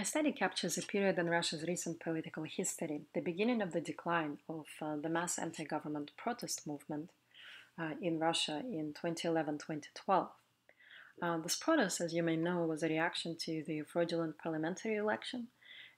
My study captures a period in Russia's recent political history, the beginning of the decline of the mass anti-government protest movement in Russia in 2011-2012. This protest, as you may know, was a reaction to the fraudulent parliamentary election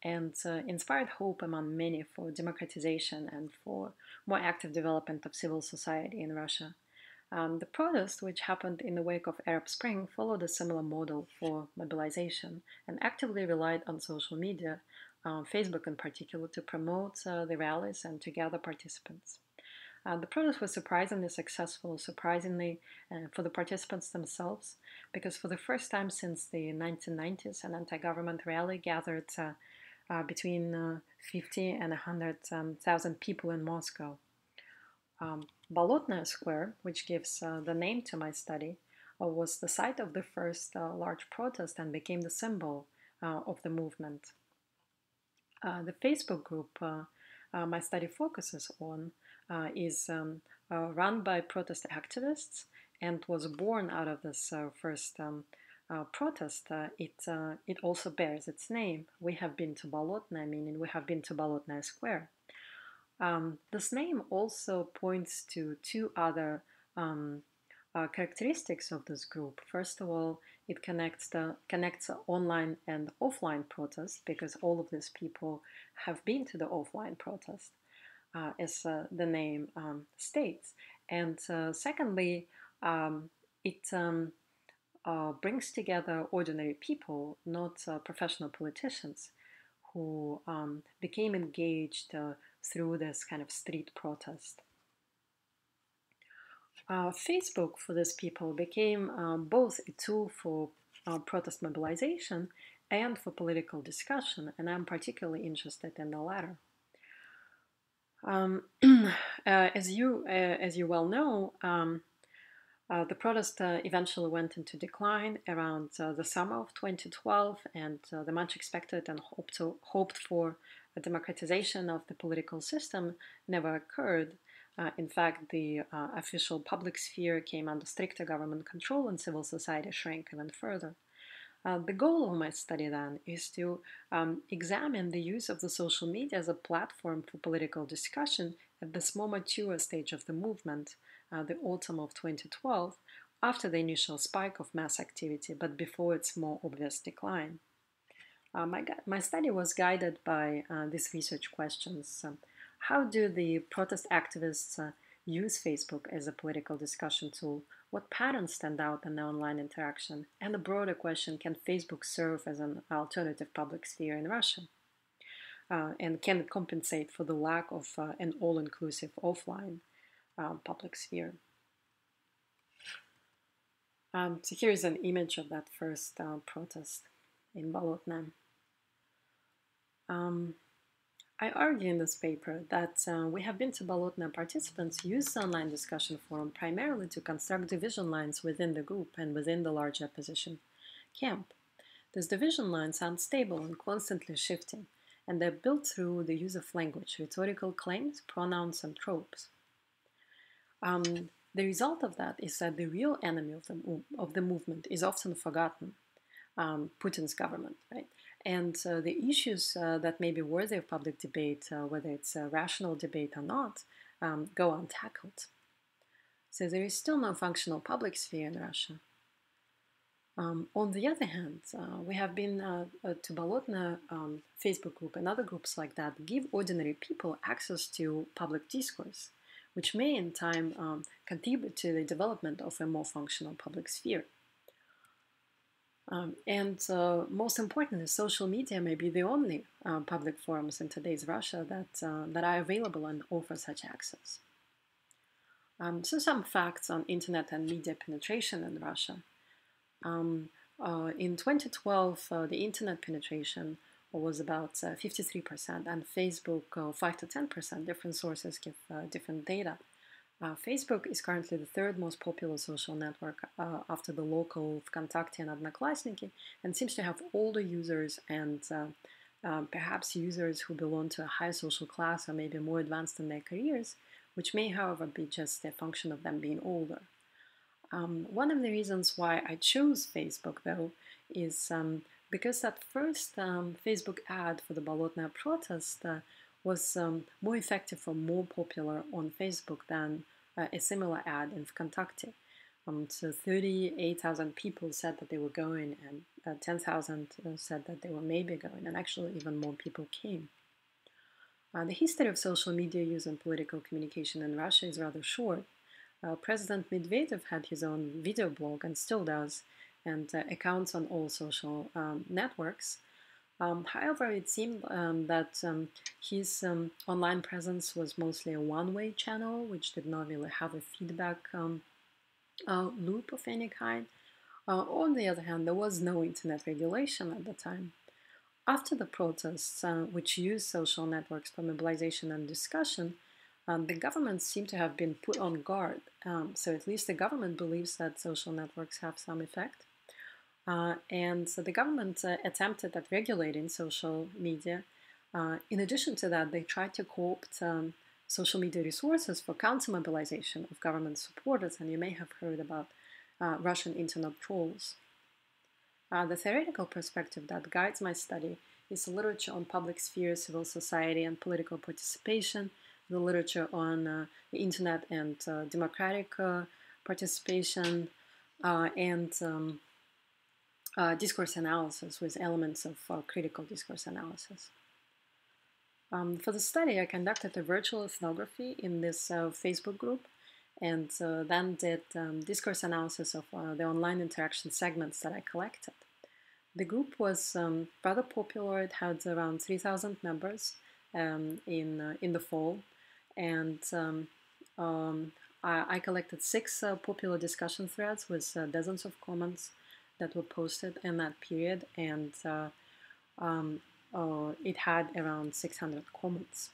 and inspired hope among many for democratization and for more active development of civil society in Russia. The protest, which happened in the wake of Arab Spring, followed a similar model for mobilization and actively relied on social media, Facebook in particular, to promote the rallies and to gather participants. The protest was surprisingly successful, surprisingly for the participants themselves, because for the first time since the 1990s, an anti-government rally gathered between 50 and 100,000 people in Moscow. Bolotnaya Square, which gives the name to my study, was the site of the first large protest and became the symbol of the movement. The Facebook group my study focuses on is run by protest activists and was born out of this first protest. It also bears its name. We have been to Bolotnaya, meaning we have been to Bolotnaya Square. This name also points to two other characteristics of this group. First of all, it connects online and offline protests because all of these people have been to the offline protest, as the name states. And secondly, it brings together ordinary people, not professional politicians, who became engaged through this kind of street protest. Facebook for these people became both a tool for protest mobilization and for political discussion, and I'm particularly interested in the latter. As you well know, the protest eventually went into decline around the summer of 2012, and the much expected and hoped for democratization of the political system never occurred. In fact, the official public sphere came under stricter government control and civil society shrank even further. The goal of my study then is to examine the use of the social media as a platform for political discussion at this more mature stage of the movement, the autumn of 2012, after the initial spike of mass activity, but before its more obvious decline. My study was guided by these research questions. How do the protest activists use Facebook as a political discussion tool? What patterns stand out in the online interaction? And the broader question, can Facebook serve as an alternative public sphere in Russia? And can it compensate for the lack of an all-inclusive offline public sphere? So here's an image of that first protest in Bolotnaya. I argue in this paper that we have been to Bolotnaya participants use the online discussion forum primarily to construct division lines within the group and within the larger opposition camp. These division lines are unstable and constantly shifting, and they're built through the use of language, rhetorical claims, pronouns, and tropes. The result of that is that the real enemy of the movement is often forgotten, Putin's government, right? And the issues that may be worthy of public debate, whether it's a rational debate or not, go untackled. So there is still no functional public sphere in Russia. On the other hand, we have been to Bolotnaya Facebook group and other groups like that give ordinary people access to public discourse, which may in time contribute to the development of a more functional public sphere. Most importantly, social media may be the only public forums in today's Russia that are available and offer such access. So some facts on internet and media penetration in Russia. In 2012, the internet penetration was about 53%, and Facebook 5 to 10%. Different sources give different data. Facebook is currently the third most popular social network after the local VKontakte and Odnoklassniki, and seems to have older users and perhaps users who belong to a high social class or maybe more advanced in their careers, which may, however, be just a function of them being older. One of the reasons why I chose Facebook, though, is because that first Facebook ad for the Bolotnaya protest was more effective or more popular on Facebook than a similar ad in Vkontakte. So 38,000 people said that they were going, and 10,000 said that they were maybe going, and actually even more people came. The history of social media use and political communication in Russia is rather short. President Medvedev had his own video blog and still does, and accounts on all social networks. However, it seemed that his online presence was mostly a one-way channel, which did not really have a feedback loop of any kind. On the other hand, there was no internet regulation at the time. After the protests, which used social networks for mobilization and discussion, the government seemed to have been put on guard. So at least the government believes that social networks have some effect. And so the government attempted at regulating social media. In addition to that, they tried to co-opt social media resources for counter-mobilization of government supporters, and you may have heard about Russian internet trolls. The theoretical perspective that guides my study is the literature on public sphere, civil society, and political participation, the literature on the internet and democratic participation, and discourse analysis with elements of critical discourse analysis. For the study, I conducted a virtual ethnography in this Facebook group, and then did discourse analysis of the online interaction segments that I collected. The group was rather popular. It had around 3,000 members in the fall, and I collected 6 popular discussion threads with dozens of comments that were posted in that period, and it had around 600 comments.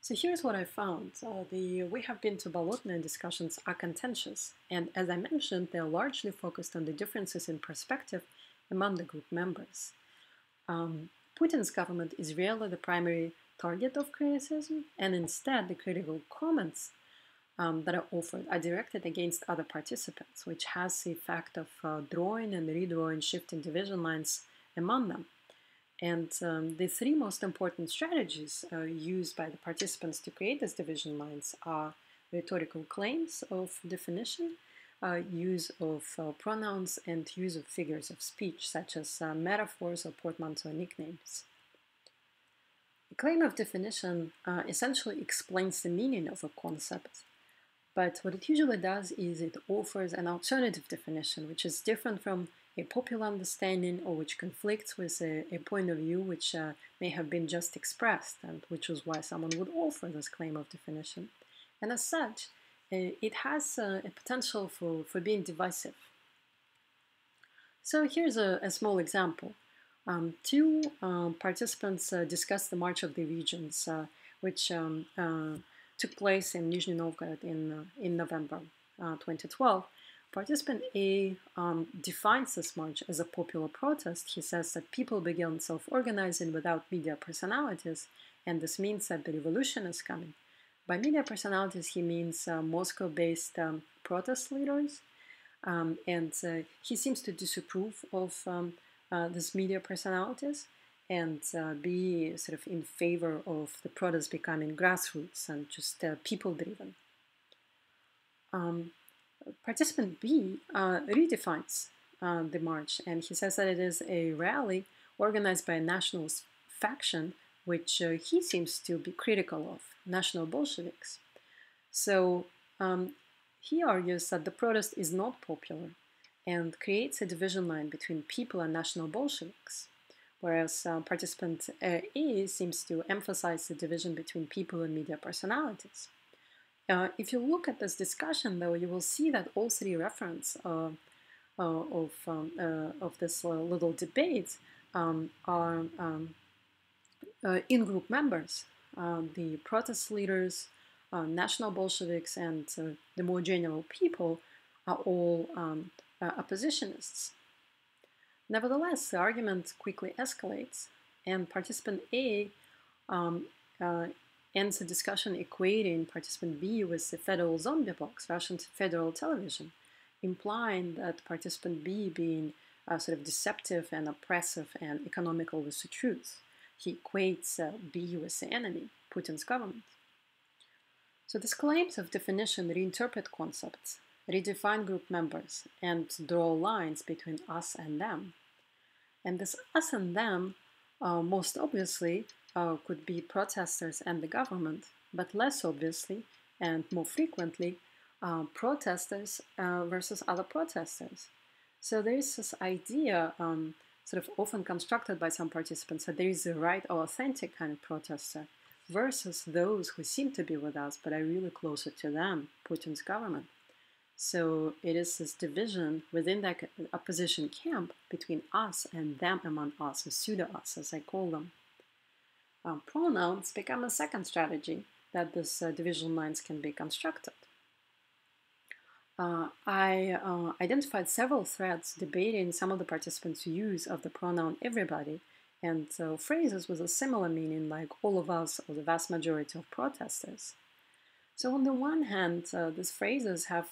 So here's what I found. The We Have Been to Bolotnaya discussions are contentious, and as I mentioned, they're largely focused on the differences in perspective among the group members. Putin's government is rarely the primary target of criticism, and instead the critical comments that are offered are directed against other participants, which has the effect of drawing and redrawing shifting division lines among them. And the 3 most important strategies used by the participants to create these division lines are rhetorical claims of definition, use of pronouns, and use of figures of speech, such as metaphors or portmanteau nicknames. The claim of definition essentially explains the meaning of a concept, but what it usually does is it offers an alternative definition, which is different from a popular understanding or which conflicts with a point of view which may have been just expressed, and which is why someone would offer this claim of definition. And as such, it has a potential for being divisive. So here's a small example. 2 participants discussed the March of the Regions, which took place in Nizhny Novgorod in November 2012. Participant A defines this march as a popular protest. He says that people began self-organizing without media personalities, and this means that the revolution is coming. By media personalities, he means Moscow-based protest leaders, and he seems to disapprove of these media personalities and be sort of in favor of the protests becoming grassroots and just people-driven. Participant B redefines the march, and he says that it is a rally organized by a nationalist faction, which he seems to be critical of, National Bolsheviks. So he argues that the protest is not popular and creates a division line between people and National Bolsheviks, whereas participant A seems to emphasize the division between people and media personalities. If you look at this discussion, though, you will see that all 3 references of this little debate are in-group members. The protest leaders, National Bolsheviks, and the more general people are all oppositionists. Nevertheless, the argument quickly escalates, and participant A ends the discussion equating participant B with the federal zombie box, Russian federal television, implying that participant B, being sort of deceptive and oppressive and economical with the truth. He equates BU as the enemy, Putin's government. So these claims of definition reinterpret concepts, redefine group members, and draw lines between us and them. And this us and them most obviously could be protesters and the government, but less obviously and more frequently protesters versus other protesters. So there is this idea, sort of often constructed by some participants, that there is a right or authentic kind of protester versus those who seem to be with us but are really closer to them, Putin's government. So it is this division within that opposition camp between us and them among us, or pseudo-us, as I call them. Pronouns become a second strategy that this division lines can be constructed. I identified several threads debating some of the participants' use of the pronoun everybody, and phrases with a similar meaning like all of us or the vast majority of protesters. So on the one hand, these phrases have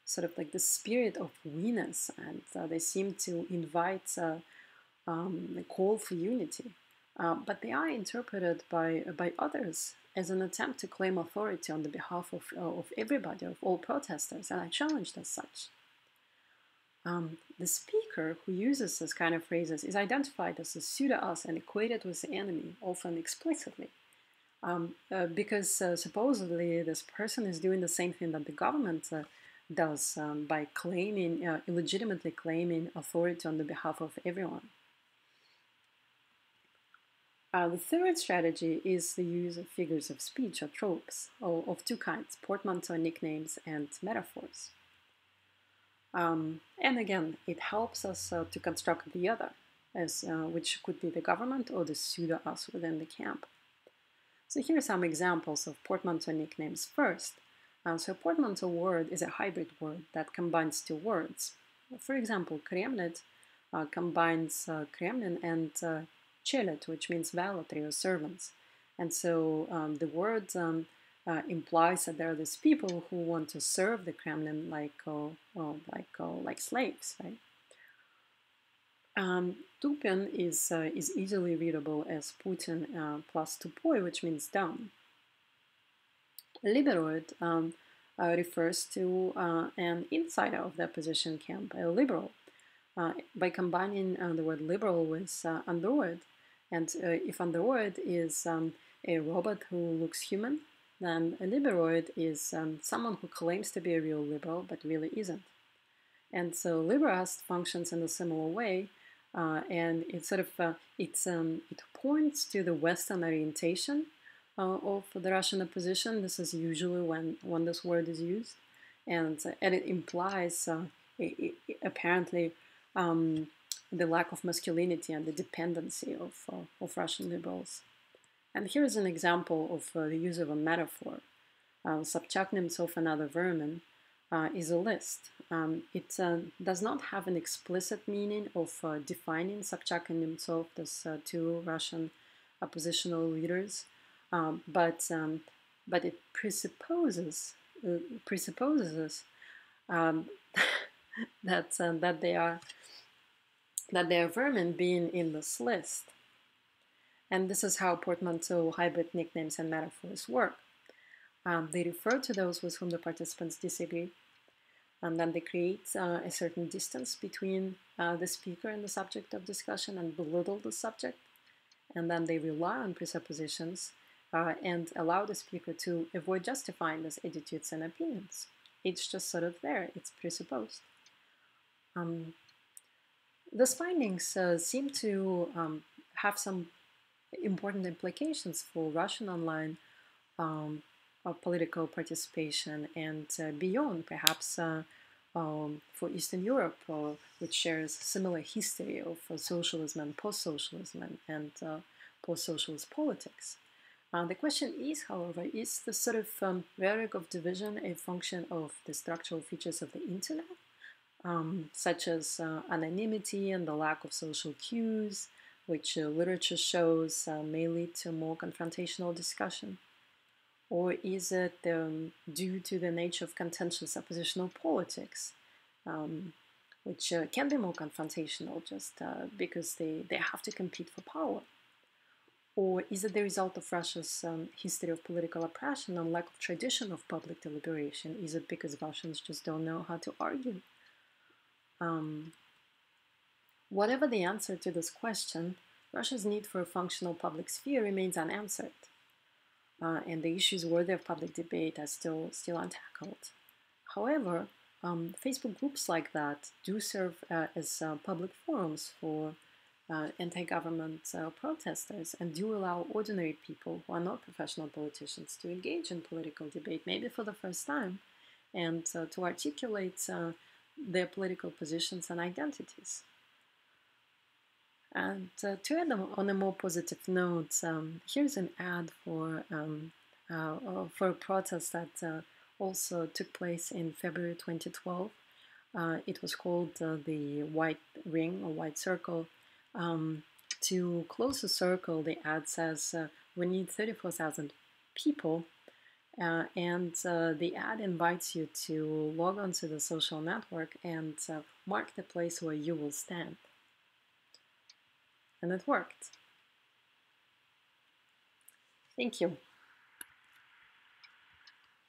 sort of like the spirit of we-ness, and they seem to invite a call for unity. But they are interpreted by others as an attempt to claim authority on the behalf of everybody, of all protesters, and I challenged as such. The speaker who uses this kind of phrases is identified as a pseudo-us and equated with the enemy, often explicitly. Because supposedly this person is doing the same thing that the government does by claiming, illegitimately claiming authority on the behalf of everyone. The third strategy is the use of figures of speech or tropes of two kinds, portmanteau nicknames and metaphors. And again, it helps us to construct the other, as which could be the government or the pseudo-us within the camp. So here are some examples of portmanteau nicknames first. So a portmanteau word is a hybrid word that combines two words. For example, Kremlin combines Kremlin and chelet, which means valetry or servants. And so the word implies that there are these people who want to serve the Kremlin like slaves, right? Tupin is easily readable as Putin plus tupoi, which means dumb. Liberoid refers to an insider of the opposition camp, a liberal, by combining the word liberal with android. And if android is a robot who looks human, then a liberoid is someone who claims to be a real liberal but really isn't. And so liberast functions in a similar way, and it sort of it points to the Western orientation of the Russian opposition. This is usually when this word is used, and it implies apparently the lack of masculinity and the dependency of Russian liberals. And here is an example of the use of a metaphor. Sobchak, Nemtsov, and other vermin is a list. It does not have an explicit meaning of defining Sobchak and Nemtsov as two Russian oppositional leaders, but it presupposes that they are vermin being in this list. And this is how portmanteau hybrid nicknames and metaphors work. They refer to those with whom the participants disagree, and then they create a certain distance between the speaker and the subject of discussion and belittle the subject, and then they rely on presuppositions and allow the speaker to avoid justifying those attitudes and opinions. It's just sort of there, it's presupposed. Those findings seem to have some important implications for Russian online political participation and beyond, perhaps for Eastern Europe, which shares similar history of socialism and post-socialism and post-socialist politics. The question is, however, is the sort of rhetoric of division a function of the structural features of the internet, such as anonymity and the lack of social cues, which literature shows may lead to more confrontational discussion? Or is it due to the nature of contentious oppositional politics, which can be more confrontational just because they have to compete for power? Or is it the result of Russia's history of political oppression and lack of tradition of public deliberation? Is it because Russians just don't know how to argue? Whatever the answer to this question, Russia's need for a functional public sphere remains unanswered, and the issues worthy of public debate are still untackled. However, Facebook groups like that do serve as public forums for anti-government protesters and do allow ordinary people who are not professional politicians to engage in political debate, maybe for the first time, and to articulate their political positions and identities. And to add on a more positive note, here's an ad for a protest that also took place in February 2012. It was called the White Ring or White Circle. To close the circle, the ad says we need 34,000 people, and the ad invites you to log onto the social network and mark the place where you will stand. And it worked. Thank you.